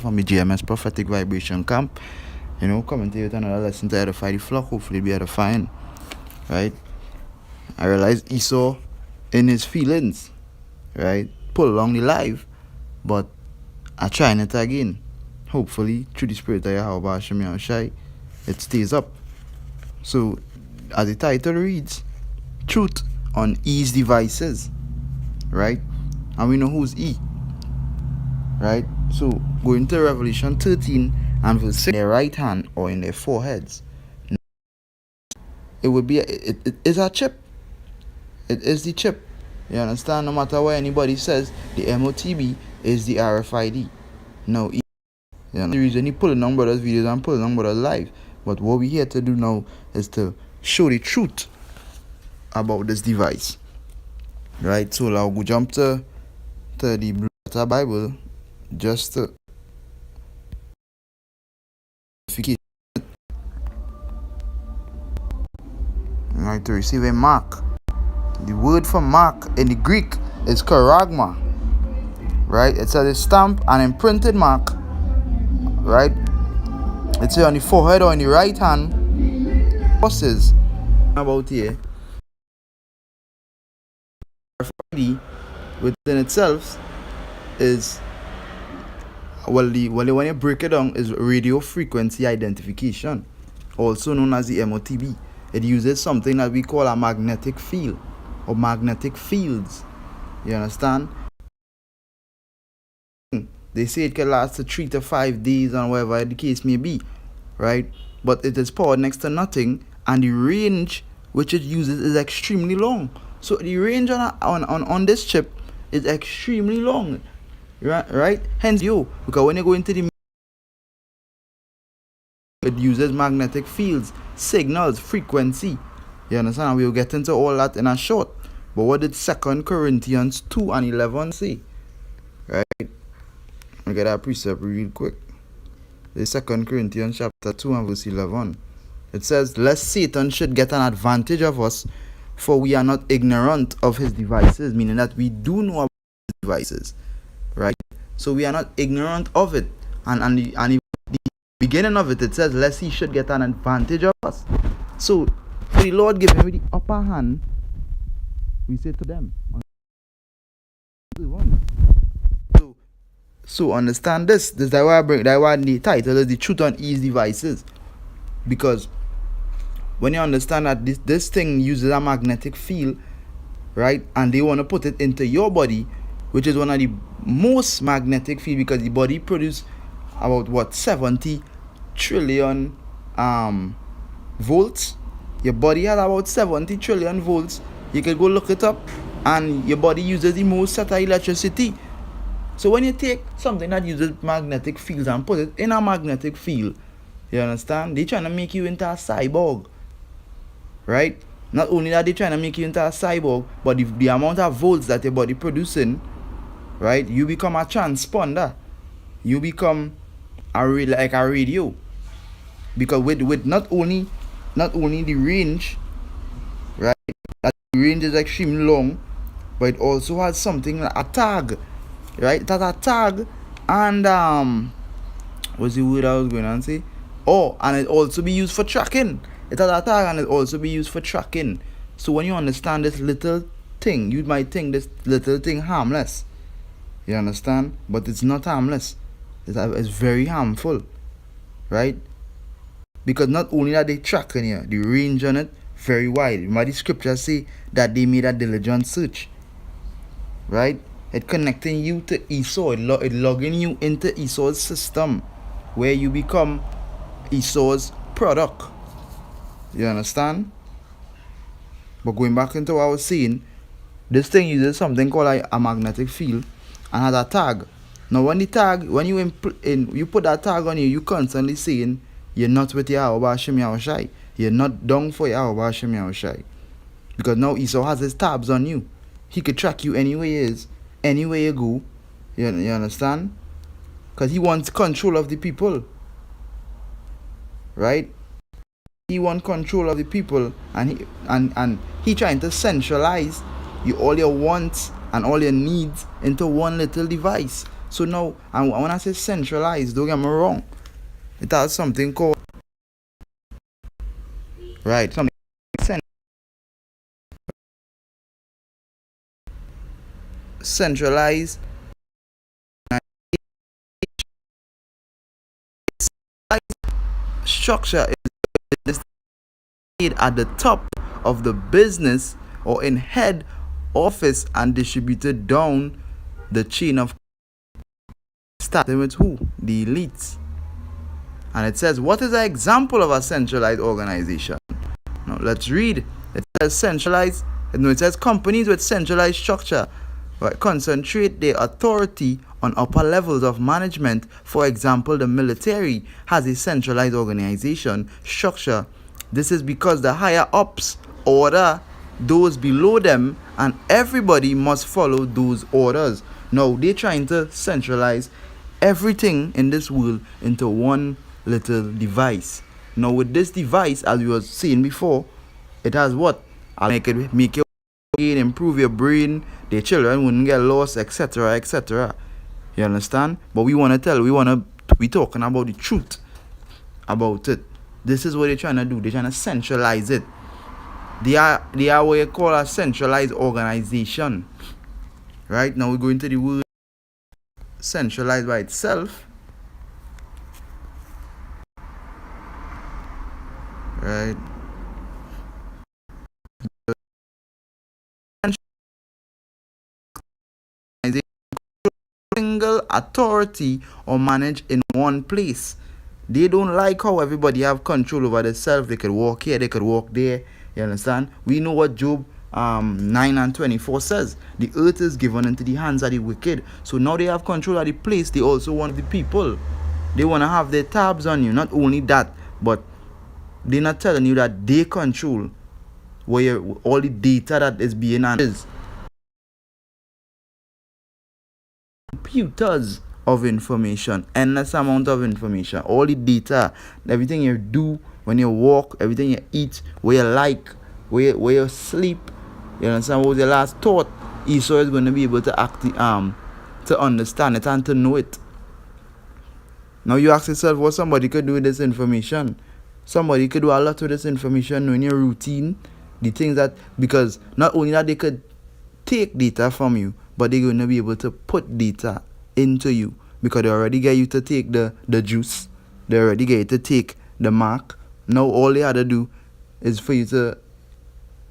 from the GMS Prophetic Vibration Camp. Coming to you with another lesson to edify the flock, hopefully be edifying. Right? I realized Esau in his feelings, right, pull along the live, but I trying it again. Hopefully, through the spirit of Yahweh Hashem Yahushai, it stays up. So, as the title reads, truth on E's devices, right? And we know who's E, right? So, going to Revelation 13 and verse 6, in their right hand or in their foreheads, it would be, it is a chip. It is the chip. You understand? No matter what anybody says, the MOTB is the RFID. No, the reason he pulling on brothers' videos and pulling on brothers' live. But what we here to do now is to show the truth about this device. Right? So I'll go jump to the Blue Letter Bible just to right, to receive a mark. The word for mark in the Greek is charagma. Right? It's a stamp and imprinted mark. Right? It's on the forehead or in the right hand. Forces about here. RFID within itself is when you break it down is radio frequency identification, also known as the MOTB. It uses something that we call a magnetic field or magnetic fields. You understand? They say it can last to 3 to 5 days and whatever the case may be, right? But it is powered next to nothing, and the range which it uses is extremely long. So the range on this chip is extremely long, right? Hence, because when you go into the, it uses magnetic fields, signals, frequency. You understand? We'll get into all that in a short. But what did 2 Corinthians 2 and 11 say? Right? Look at that precept real quick. The 2 Corinthians chapter 2 and verse 11. It says, lest Satan should get an advantage of us, for we are not ignorant of his devices, meaning that we do know about his devices. Right? So we are not ignorant of it. And the beginning of it, it says, lest he should get an advantage of us. So the Lord gave him the upper hand. We say to them. So understand this. This is why the title is the truth on E's devices. Because when you understand that this thing uses a magnetic field, right, and they want to put it into your body, which is one of the most magnetic field, because the body produces about 70 trillion volts. Your body has about 70 trillion volts. You can go look it up, and your body uses the most set of electricity. So when you take something that uses magnetic fields and put it in a magnetic field, you understand? They're trying to make you into a cyborg. Right? Not only that, they're trying to make you into a cyborg, but the amount of volts that your body producing, right? You become a transponder. You become like a radio. Because with not only the range, right? That the range is extremely long, but it also has something like a tag. Right? It has a tag, and what's the word I was going to say? Oh, and it also be used for tracking. It has a tag and it also be used for tracking. So when you understand this little thing, you might think this little thing harmless. You understand? But it's not harmless. It's very harmful. Right? Because not only that they tracking here, the range on it very wide. Remember the scriptures say that they made a diligent search. Right? It connecting you to Esau. It logging you into Esau's system, where you become Esau's product. You understand? But going back into what I was saying, this thing uses something called a magnetic field and has a tag. Now when you put that tag on you constantly saying you're not with Yahweh Hashem Yahushai. You're not down for Yahweh Hashem Yahushai. Because now Esau has his tabs on you. He could track you anywhere he is, anywhere you go. You understand? Because he wants control of the people. Right? He wants control of the people, and he trying to centralize all your wants and all your needs into one little device. So now, and when I say centralized, don't get me wrong, it has something called, right, something centralized structure is at the top of the business or in head office and distributed down the chain of starting with who? The elites. And it says, what is an example of a centralized organization? Now let's read. It says centralized, no, it says companies with centralized structure, right, concentrate their authority on upper levels of management. For example, the military has a centralized organization structure. This is because the higher ups order those below them and everybody must follow those orders. Now they're trying to centralize everything in this world into one little device. Now with this device, as we were saying before, it has what? I'll make your brain, improve your brain, the children wouldn't get lost, etc. etc. You understand? But we talking about the truth about it. This is what they're trying to do. They're trying to centralize it. They are what you call a centralized organization. Right? Now we're going to the word centralized by itself. Right? Single authority or manage in one place. They don't like how everybody have control over themselves. They could walk here, they could walk there. You understand? We know what Job 9 and 24 says. The earth is given into the hands of the wicked. So now they have control of the place. They also want the people. They want to have their tabs on you. Not only that, but they're not telling you that they control where all the data that is being analyzed. Computers of information, endless amount of information, all the data, everything you do, when you walk, everything you eat, where you like, where you sleep. You understand? What was your last thought? Esau is going to be able to to understand it and to know it. Now you ask yourself what somebody could do with this information. Somebody could do a lot with this information, knowing your routine, the things that, because not only that they could take data from you, but they're going to be able to put data into you, because they already get you to take the juice. They already get you to take the mark. Now all they had to do is for you to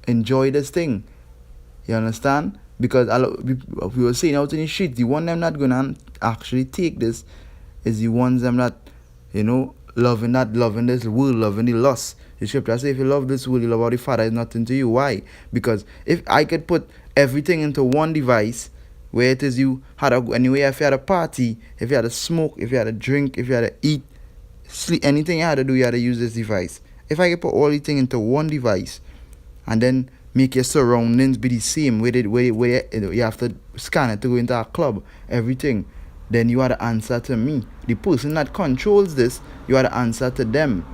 enjoy this thing. You understand? Because we were saying out in the street, the one them not going to actually take this is the ones them that, loving this world, loving the lust. The scripture says, if you love this world, you love all the Father is nothing to you. Why? Because if I could put everything into one device, where it is you had anyway, if you had a party, if you had a smoke, if you had a drink, if you had to eat, sleep, anything you had to do, you had to use this device. If I could put all the thing into one device and then make your surroundings be the same, where you have to scan it to go into a club, everything, then you are the answer to me. The person that controls this, you are the answer to them.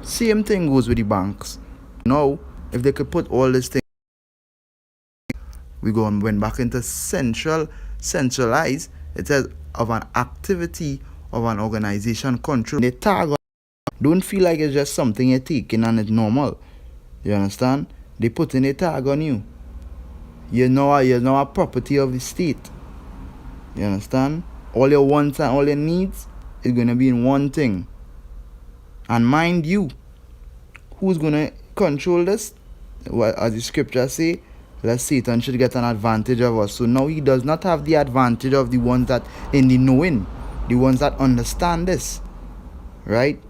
Same thing goes with the banks. Now, if they could put all this thing, we went back into centralized. It says of an activity of an organization control. They tag on. Don't feel like it's just something you're taking and it's normal. You understand? They put in a tag on you. You're now a property of the state. You understand? All your wants and all your needs is going to be in one thing. And mind you, who's going to control this? Well, as the scripture say, let Satan should get an advantage of us. So now he does not have the advantage of the ones that in the knowing, the ones that understand this, right?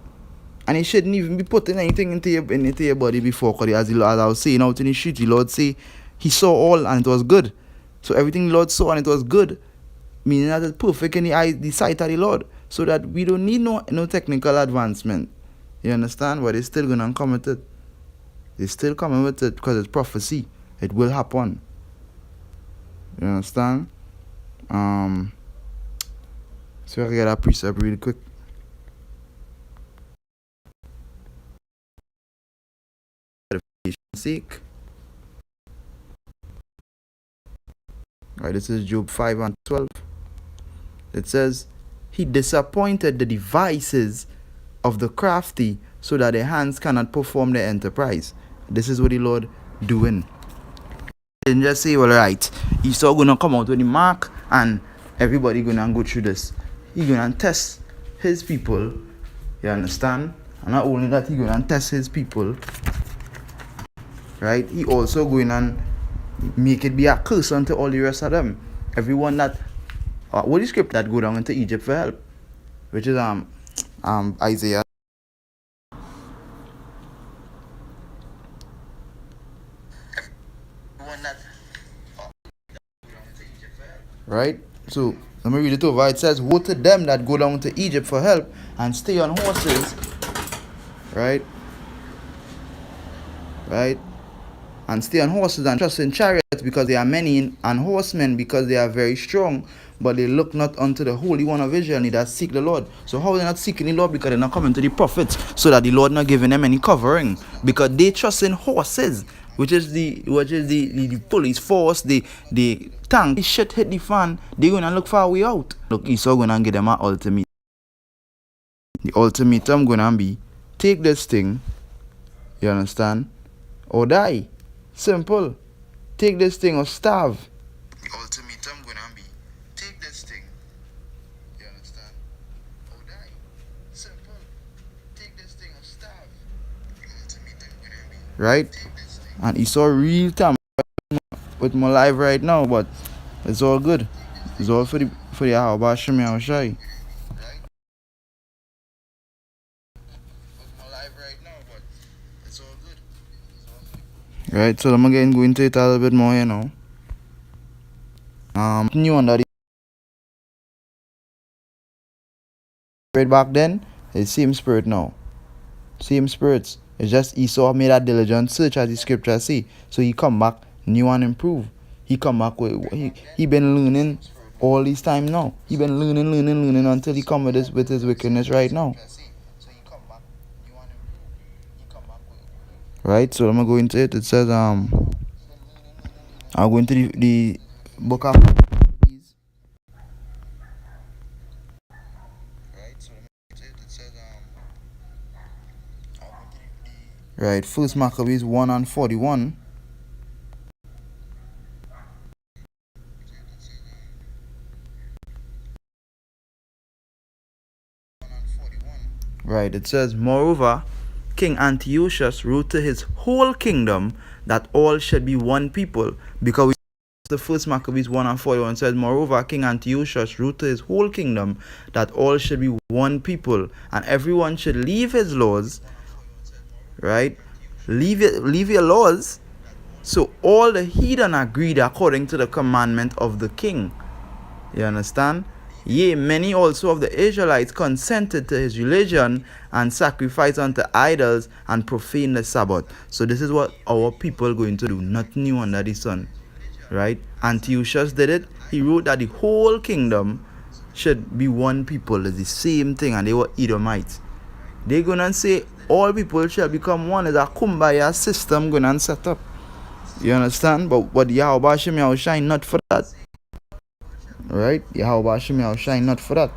And he shouldn't even be putting anything into your body before, because as I was saying out in the street, the Lord say he saw all and it was good. So everything the Lord saw and it was good, meaning that it's perfect in the sight of the Lord, so that we don't need no technical advancement. You understand? But they're still going to come with it. They're still coming with it because it's prophecy. It will happen. You understand? So I can get that precept really quick. Sake. Right, this is Job 5 and 12. It says, he disappointed the devices of the crafty so that their hands cannot perform their enterprise. This is what the Lord doing. He didn't just say, well, right, Esau gonna come out with the mark and everybody gonna go through this. He gonna test his people, you understand? And not only that, he gonna test his people, right? He also going and make it be a curse unto all the rest of them. Everyone that what is script that go down into Egypt for help, which is Isaiah. Right? So let me read it over. It says, woe to them that go down to Egypt for help and stay on horses. Right? Right? And stay on horses and trust in chariots because they are many, and horsemen because they are very strong, but they look not unto the Holy One of Israel, neither seek the Lord. So how are they not seeking the Lord? Because they're not coming to the prophets, so that the Lord not giving them any covering. Because they trust in horses, which is the police force, the tank. The shit hit the fan, they're gonna look for a way out. Look, Esau gonna give them an ultimatum. The ultimatum gonna be, take this thing, you understand, or die. Simple. Take this thing or starve. The ultimatum gonna be, take this thing, you understand, or die. Simple. Take this thing or starve. The ultimatum gonna be, right? And Esau real time with my life right now, but it's all good. It's all for the Yahweh Shem Yahushai. Right, so I'm again going into it a little bit more, you know. New under the spirit back then, it's same spirit now. Same spirits. It's just Esau made a diligent search, as the scripture say. So he come back new and improved. He come back with he been learning all this time now. He been learning until he come with his wickedness right now. Right, so I'm gonna go into it. It says I'll go into the book of right, First Maccabees 1:41. Right, it says, moreover, King Antiochus wrote to his whole kingdom that all should be one people, because the first Maccabees 1:41 says, moreover, King Antiochus wrote to his whole kingdom that all should be one people, and everyone should leave his laws, right? Leave your laws. So all the heathen agreed according to the commandment of the king. You understand? Yea, many also of the Israelites consented to his religion and sacrificed unto idols and profaned the Sabbath. So this is what our people are going to do, nothing new under the sun. Right? Antiochus did it. He wrote that the whole kingdom should be one people. It's the same thing, and they were Edomites. They're going to say all people shall become one. It's a kumbaya system going to set up. You understand? But Yahweh Shem Yahushai not for that. Right? Yahweh Shem Yahushai not for that.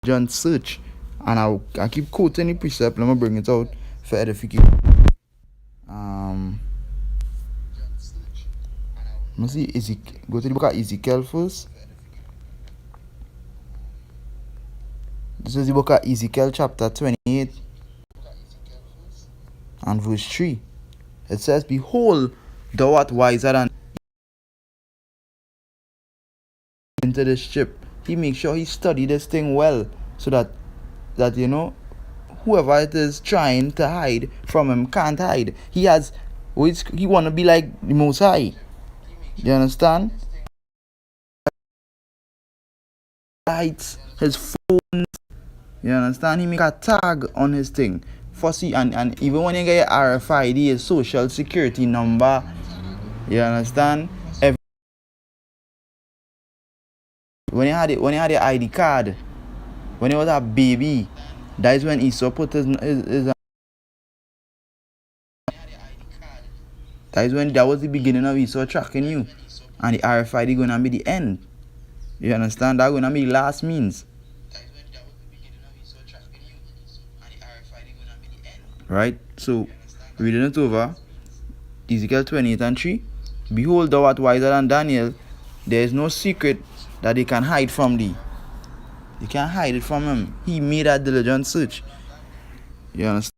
John search. And I keep quoting the precept. Let me bring it out for edification. Let's see, go to the book of Ezekiel first. This is the book of Ezekiel chapter 28 and verse 3. It says, behold, thou art wiser than into this ship. He makes sure he study this thing well, so that you know, whoever it is trying to hide from him can't hide. He want to be like the Most High. You understand? Lights, his phone. You understand? He make a tag on his thing. Fussy and even when you get your RFID, his social security number. You understand? When he had your ID card, when he was a baby, that is when Esau put his that is when that was the beginning of Esau tracking you. and the RFID gonna be the end. You understand? That gonna be last means. Right? So reading it over, Ezekiel 28:3. Behold, thou art wiser than Daniel. There is no secret that they can hide from thee. You can't hide it from him. He made that diligent search. You understand?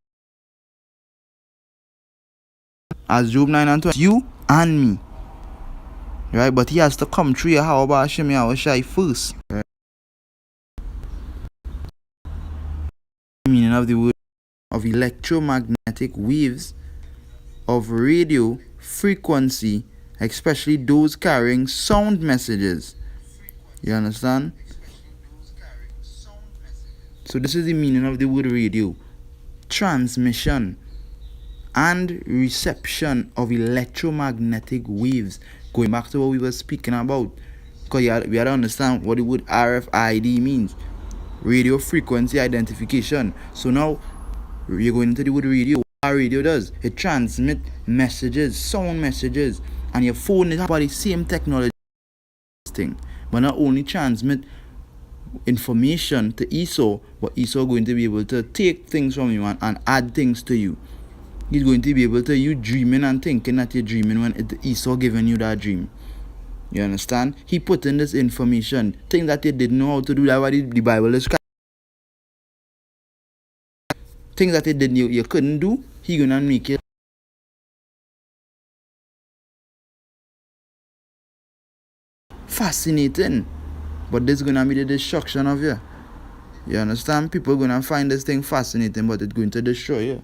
As Job 9:20, you and me. Right? But he has to come through how about Hashem Yahushai first. Right? Meaning of the word of electromagnetic waves of radio frequency, especially those carrying sound messages. You understand? So this is the meaning of the word radio. Transmission and reception of electromagnetic waves. Going back to what we were speaking about, because we had to understand what the word RFID means. Radio frequency identification. So now you're going into the word radio. What radio does, it transmits messages, sound messages, and your phone is about the same technology thing, but not only transmit information to Esau, but Esau going to be able to take things from you and add things to you. He's going to be able to you dreaming and thinking that you're dreaming when Esau giving you that dream. You understand? He put in this information, things that you didn't know how to do. That's why the Bible is things that you couldn't do. He gonna make it fascinating. But this is gonna be the destruction of you. You understand? People gonna find this thing fascinating, but it's going to destroy you.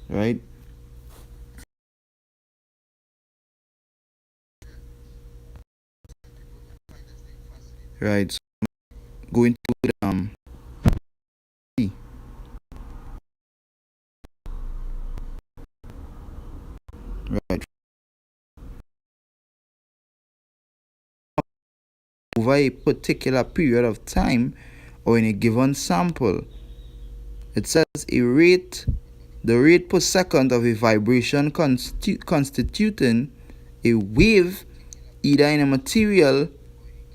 Right? Right. So going to right. Over a particular period of time or in a given sample. It says the rate per second of a vibration constituting a wave either in a material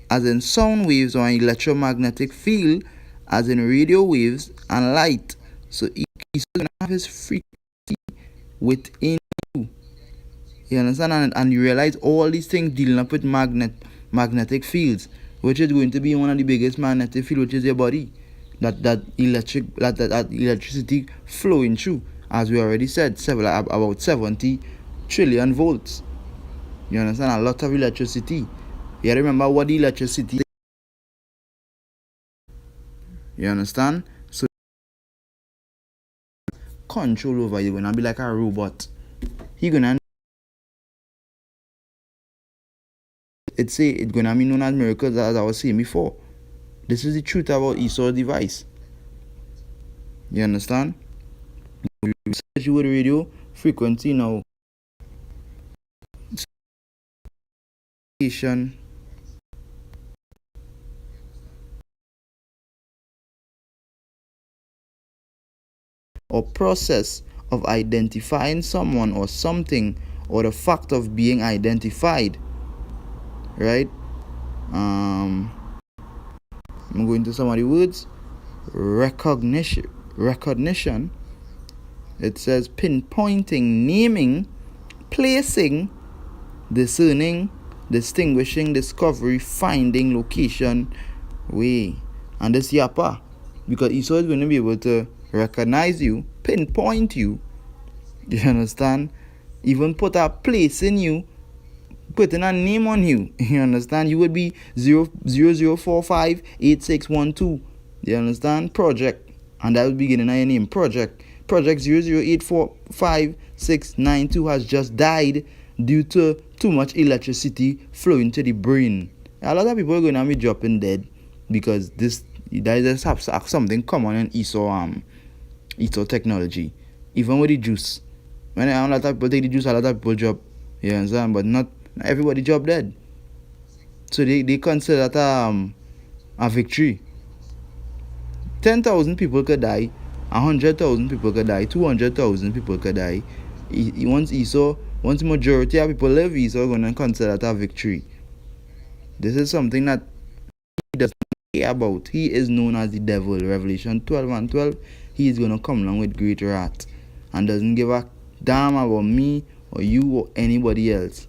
as in sound waves or an electromagnetic field as in radio waves and light. So he's going to have his frequency within you. You understand? And you realize all these things dealing up with magnetic fields, which is going to be one of the biggest magnetic field, which is your body. That electricity flowing through, as we already said, about 70 trillion volts. You understand? A lot of electricity. You remember what the electricity is? You understand? So control over you, gonna be like a robot. He gonna it's gonna be known as miracles, as I was saying before. This is the truth about Esau's device. You understand? You research with radio frequency now. Or process of identifying someone or something, or the fact of being identified. Right? I'm going to some of the words. Recognition. It says pinpointing, naming, placing, discerning, distinguishing, discovery, finding, location, way. And this yapa, because Esau is going to be able to recognize you, pinpoint you. You understand? Even put a place in you, putting a name on you. You understand? You would be 00458612. You understand? Project. And that would be getting your name. Project 00845692 has just died due to too much electricity flowing to the brain. A lot of people are going to be dropping dead because that is something common in Esau technology. Even with the juice. When a lot of people take the juice, a lot of people drop. You understand? But not everybody drop dead. So they consider that a victory. 10,000 people could die, 100,000 people could die, 200,000 people could die. Once Esau Once majority of people live, Esau going to consider that a victory. This is something that he doesn't care about. He is known as the devil. Revelation 12 and 12, he is going to come along with great wrath and doesn't give a damn about me or you or anybody else.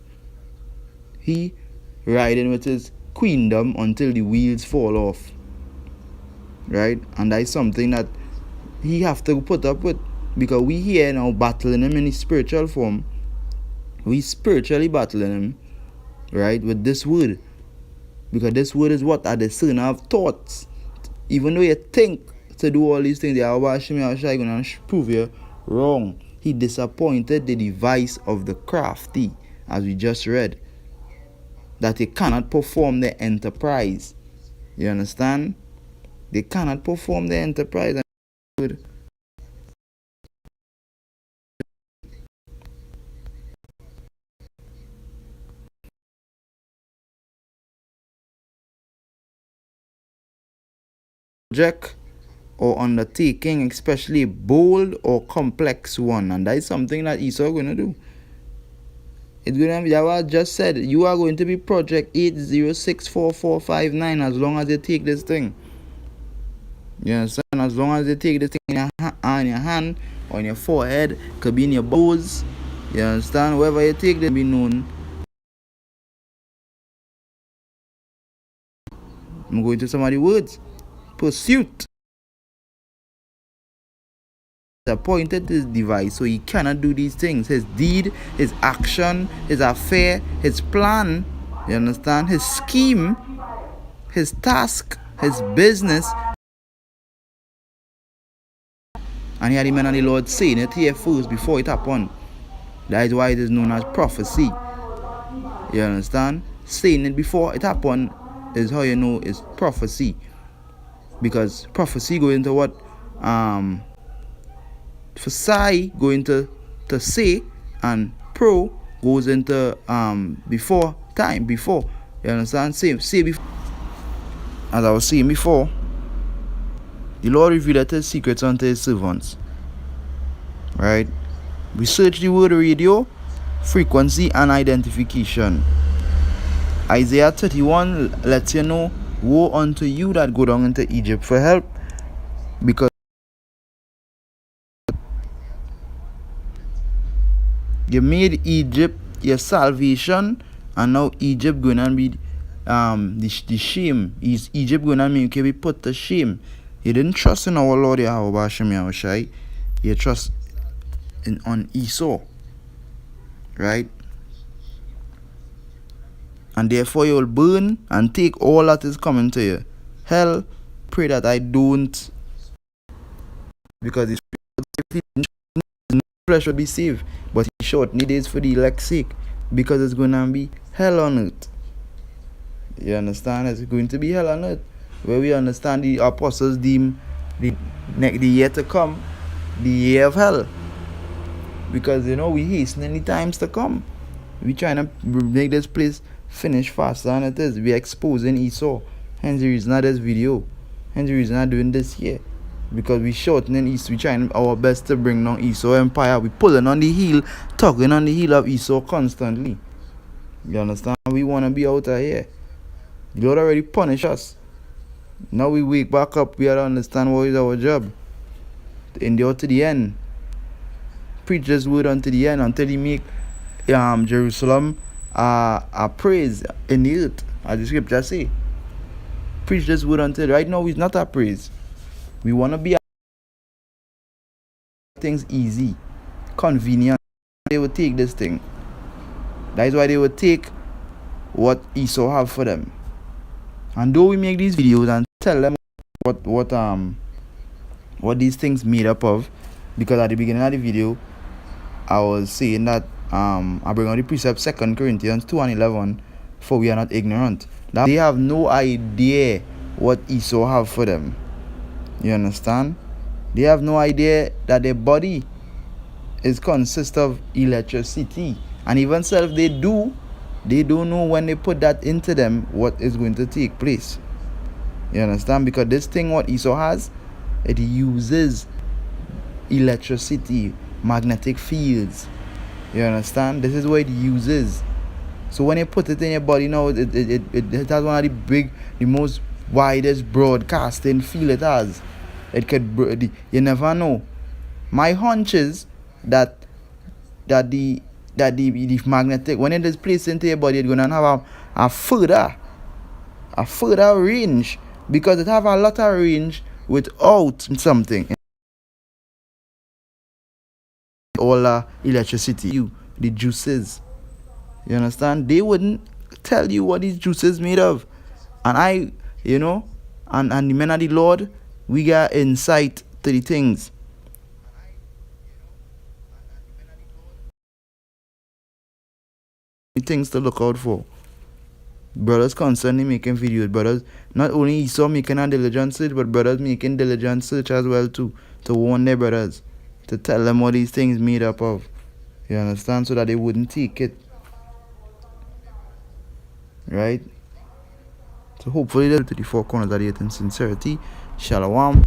He riding with his queendom until the wheels fall off. Right? And that is something that he have to put up with, because we here now battling him in his spiritual form. We spiritually battling him, right, with this word. Because this word is what? A discerner of thoughts. Even though you think to do all these things, they are washing me out, going to prove you wrong. He disappointed the device of the crafty, as we just read, that they cannot perform their enterprise. You understand? They cannot perform their enterprise. Project or undertaking, especially bold or complex one, and that is something that Esau going to do. It's going to be, I just said, you are going to be project 8064459 as long as you take this thing. You understand? As long as you take this thing in your hand or in your forehead, could be in your bows. You understand? Wherever you take them, be known. I'm going to some of the words. Pursuit. Appointed this device, so he cannot do these things. His deed, his action, his affair, his plan, you understand, his scheme, his task, his business. And here the man of the Lord saying it here first before it happened. That is why it is known as prophecy. You understand? Saying it before it happened is how you know it's prophecy. Because prophecy go into what? For Sai going to say, and pro goes into before time, before. You understand? Say before. As I was saying before, the Lord revealed his secrets unto his servants. Right? We search the word radio, frequency, and identification. Isaiah 31 lets you know, woe unto you that go down into Egypt for help, because you made Egypt your salvation, and now Egypt going to be the shame. Is Egypt going to make you be put to shame? You didn't trust in our Lord Yahweh Hashem Yahushai. You trust on Esau. Right? And therefore you will burn and take all that is coming to you. Hell, pray that I don't. Because his flesh will be saved. But he shortened the days for the elect's sake. Because it's going to be hell on earth. You understand? It's going to be hell on earth. Where we understand the apostles deem the year to come the year of hell. Because, you know, we hastening the times to come. We trying to make this place finish faster than it is. We exposing Esau. Hence the reason of this video. Hence the reason I'm doing this here. Because we shortening Esau. We trying our best to bring down Esau empire. We pulling on the heel, tugging on the heel of Esau constantly. You understand? We want to be out of here. The Lord already punished us. Now we wake back up. We have to understand what is our job. To endure to the end. Preach this word unto the end, until he make Jerusalem a praise in the earth, as the scripture say. Preach this word until right now it's not a praise. We want to be things easy, convenient. They will take this thing. That is why they will take what Esau have for them. And though we make these videos and tell them what these things made up of, because at the beginning of the video I was saying that I bring on the precept 2 Corinthians 2 and 11, for we are not ignorant. That they have no idea what Esau have for them. You understand? They have no idea that their body is consist of electricity. And even self they don't know when they put that into them what is going to take place. You understand? Because this thing what Esau has, it uses electricity, magnetic fields. You understand? This is what it uses. So when you put it in your body now, it has one of the most widest broadcasting field it has. It could, you never know. My hunch is that that the the magnetic, when it is placed into your body, it's gonna have a further range, because it have a lot of range without something. All electricity, the juices. You understand? They wouldn't tell you what these juices made of. And I, you know, and the men of the Lord, we got insight to the things. The things to look out for. Brothers constantly making videos. Brothers not only Esau making a diligent search, but brothers making diligent search as well too. To warn their brothers. To tell them what these things made up of. You understand? So that they wouldn't take it. Right? So hopefully they'll to the four corners of the earth in sincerity. Shalom.